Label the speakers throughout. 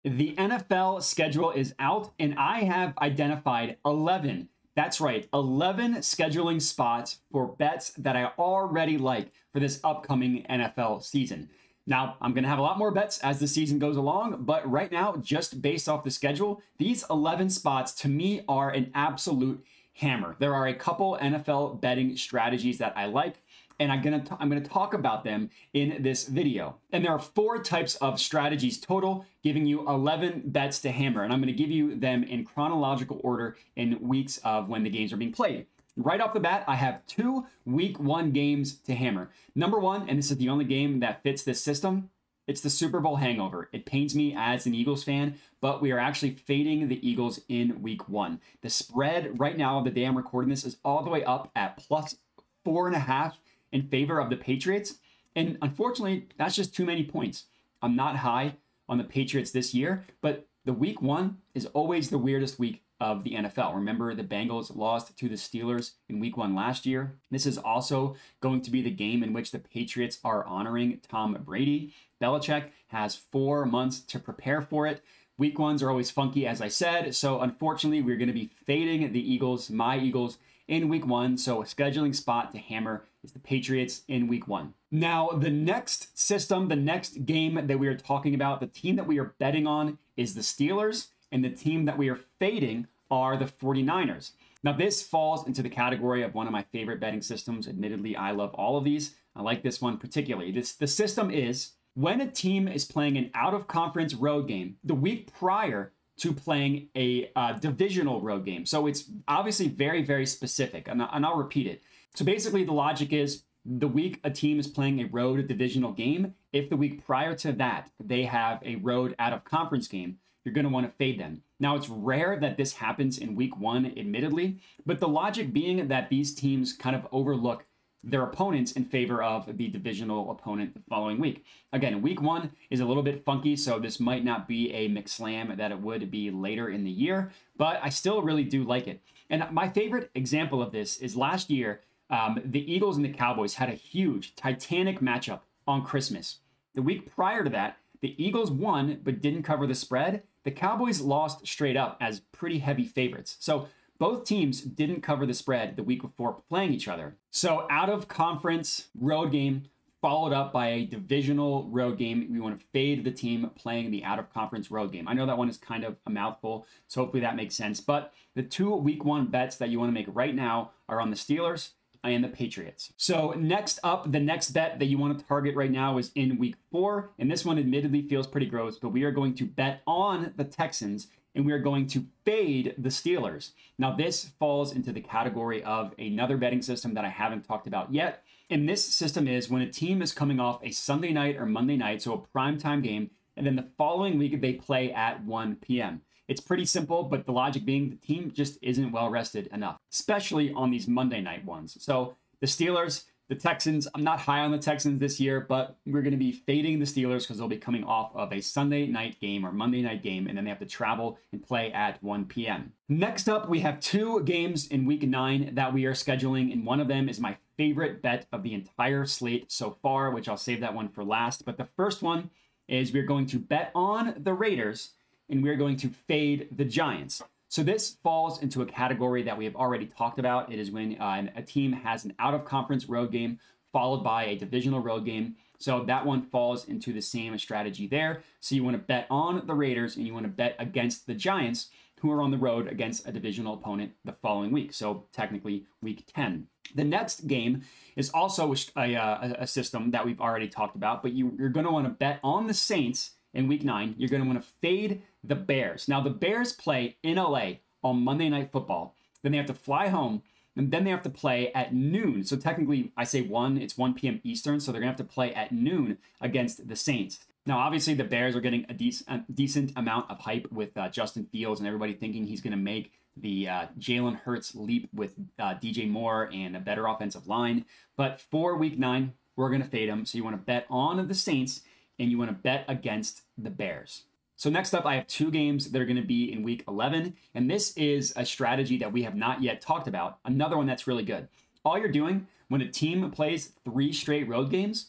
Speaker 1: The NFL schedule is out, and I have identified 11. That's right, 11 scheduling spots for bets that I already like for this upcoming NFL season. Now, I'm going to have a lot more bets as the season goes along, but right now, just based off the schedule, these 11 spots to me are an absolute hammer. There are a couple NFL betting strategies that I like, and I'm gonna talk about them in this video. And there are 4 types of strategies total, giving you 11 bets to hammer. And I'm gonna give you them in chronological order in weeks of when the games are being played. Right off the bat, I have 2 week 1 games to hammer. Number 1, and this is the only game that fits this system, it's the Super Bowl hangover. It pains me as an Eagles fan, but we are actually fading the Eagles in week 1. The spread right now, the day I'm recording this, is all the way up at plus 4.5 in favor of the Patriots. And unfortunately, that's just too many points. I'm not high on the Patriots this year, but the week 1 is always the weirdest week of the NFL. Remember, the Bengals lost to the Steelers in week 1 last year. This is also going to be the game in which the Patriots are honoring Tom Brady. Belichick has 4 months to prepare for it. Week 1s are always funky, as I said. So unfortunately, we're going to be fading the Eagles, my Eagles, in week 1. So a scheduling spot to hammer is the Patriots in week 1. Now, the next system, the next game that we are talking about, the team that we are betting on is the Steelers, and the team that we are fading are the 49ers. Now, this falls into the category of one of my favorite betting systems. Admittedly, I love all of these. I like this one particularly. The system is when a team is playing an out-of-conference road game the week prior to playing a divisional road game. So it's obviously very, very specific, and I'll repeat it. So basically, the logic is the week a team is playing a road divisional game, if the week prior to that they have a road out-of-conference game, you're going to want to fade them. Now, it's rare that this happens in week 1, admittedly, but the logic being that these teams kind of overlook their opponents in favor of the divisional opponent the following week. Again, week 1 is a little bit funky, so this might not be a McSlam that it would be later in the year, but I still really do like it. And my favorite example of this is last year, the Eagles and the Cowboys had a huge, titanic matchup on Christmas. The week prior to that, the Eagles won but didn't cover the spread. The Cowboys lost straight up as pretty heavy favorites. So both teams didn't cover the spread the week before playing each other. So out of conference road game followed up by a divisional road game. We want to fade the team playing the out of conference road game. I know that one is kind of a mouthful, so hopefully that makes sense. But the 2 week 1 bets that you want to make right now are on the Steelers and the Patriots. So next up, the next bet that you want to target right now is in week 4. And this one admittedly feels pretty gross, but we are going to bet on the Texans and we are going to fade the Steelers. Now, this falls into the category of another betting system that I haven't talked about yet. And this system is when a team is coming off a Sunday night or Monday night, so a primetime game, and then the following week they play at 1 p.m. It's pretty simple, but the logic being the team just isn't well rested enough, especially on these Monday night ones. So the Steelers, the Texans, I'm not high on the Texans this year, but we're going to be fading the Steelers because they'll be coming off of a Sunday night game or Monday night game, and then they have to travel and play at 1 p.m. Next up, we have 2 games in week 9 that we are scheduling, and one of them is my favorite bet of the entire slate so far, which I'll save that one for last. But the first one is we're going to bet on the Raiders, and we're going to fade the Giants. So this falls into a category that we have already talked about. It is when a team has an out-of-conference road game followed by a divisional road game. So that one falls into the same strategy there. So you want to bet on the Raiders and you want to bet against the Giants, who are on the road against a divisional opponent the following week. So technically week 10. The next game is also a system that we've already talked about, but you're going to want to bet on the Saints in week 9. You're going to want to fade the Bears. Now, the Bears play in LA on Monday Night Football. Then they have to fly home, and then they have to play at noon. So technically, I say 1, it's 1 p.m. Eastern, so they're going to have to play at noon against the Saints. Now, obviously, the Bears are getting a decent amount of hype with Justin Fields and everybody thinking he's going to make the Jalen Hurts leap with DJ Moore and a better offensive line. But for week 9, we're going to fade him. So you want to bet on the Saints, and you want to bet against the Bears. So next up, I have 2 games that are going to be in week 11, and this is a strategy that we have not yet talked about, another one that's really good. All you're doing when a team plays 3 straight road games,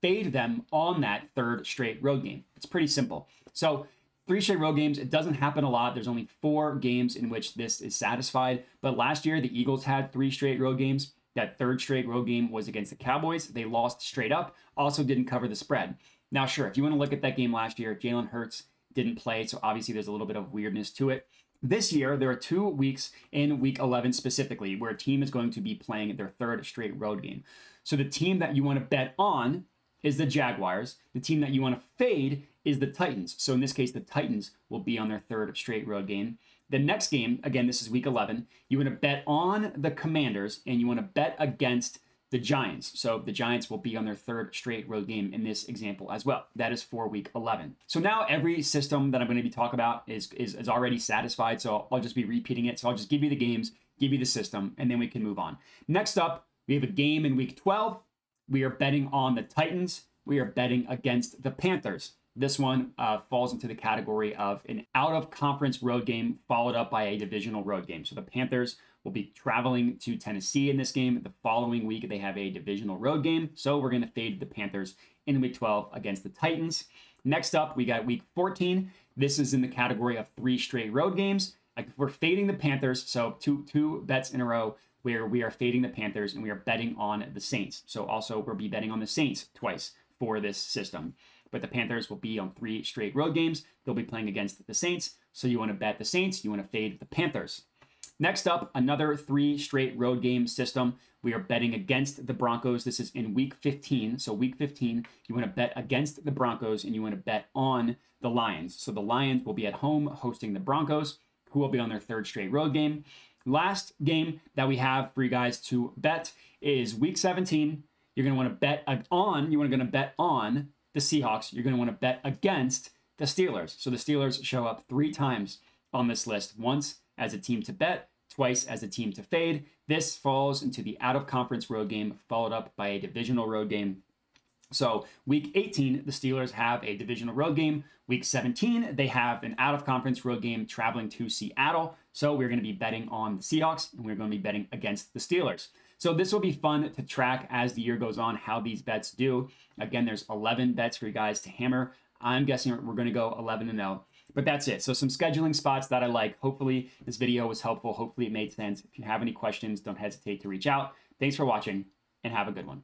Speaker 1: fade them on that 3rd straight road game. It's pretty simple. So 3 straight road games, it doesn't happen a lot. There's only 4 games in which this is satisfied. But last year, the Eagles had 3 straight road games. That 3rd straight road game was against the Cowboys. They lost straight up, also didn't cover the spread. Now, sure, if you want to look at that game last year, Jalen Hurts didn't play, so obviously there's a little bit of weirdness to it. This year, there are 2 weeks in week 11 specifically where a team is going to be playing their 3rd straight road game. So the team that you want to bet on is the Jaguars. The team that you want to fade is the Titans. So in this case, the Titans will be on their 3rd straight road game. The next game, again, this is week 11, you want to bet on the Commanders and you want to bet against the Giants. So the Giants will be on their 3rd straight road game in this example as well. That is for week 11. So now every system that I'm going to be talking about is already satisfied. So I'll just be repeating it. So I'll just give you the games, give you the system, and then we can move on. Next up, we have a game in week 12. We are betting on the Titans. We are betting against the Panthers. This one falls into the category of an out-of-conference road game followed up by a divisional road game. So the Panthers will be traveling to Tennessee in this game. The following week, they have a divisional road game. So we're going to fade the Panthers in week 12 against the Titans. Next up, we got week 14. This is in the category of 3 straight road games. We're fading the Panthers. So two bets in a row where we are fading the Panthers and we are betting on the Saints. So also we'll be betting on the Saints twice for this system. But the Panthers will be on 3 straight road games. They'll be playing against the Saints. So you want to bet the Saints, you want to fade the Panthers. Next up, another 3 straight road game system. We are betting against the Broncos. This is in week 15. So week 15, you want to bet against the Broncos and you want to bet on the Lions. So the Lions will be at home hosting the Broncos, who will be on their 3rd straight road game. Last game that we have for you guys to bet is week 17. You're going to want to bet on the Seahawks. You're going to want to bet against the Steelers. So the Steelers show up 3 times on this list. Once as a team to bet, twice as a team to fade. This falls into the out-of-conference road game followed up by a divisional road game. So week 18, the Steelers have a divisional road game. Week 17, they have an out-of-conference road game traveling to Seattle. So we're going to be betting on the Seahawks, and we're going to be betting against the Steelers. So this will be fun to track as the year goes on, how these bets do. Again, there's 11 bets for you guys to hammer. I'm guessing we're going to go 11-0. But that's it. So some scheduling spots that I like. Hopefully this video was helpful. Hopefully it made sense. If you have any questions, don't hesitate to reach out. Thanks for watching and have a good one.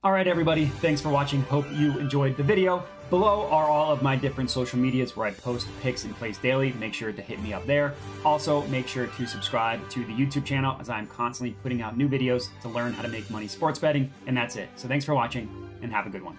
Speaker 1: All right, everybody. Thanks for watching. Hope you enjoyed the video. Below are all of my different social medias where I post picks and plays daily. Make sure to hit me up there. Also, make sure to subscribe to the YouTube channel as I'm constantly putting out new videos to learn how to make money sports betting. And that's it. So thanks for watching and have a good one.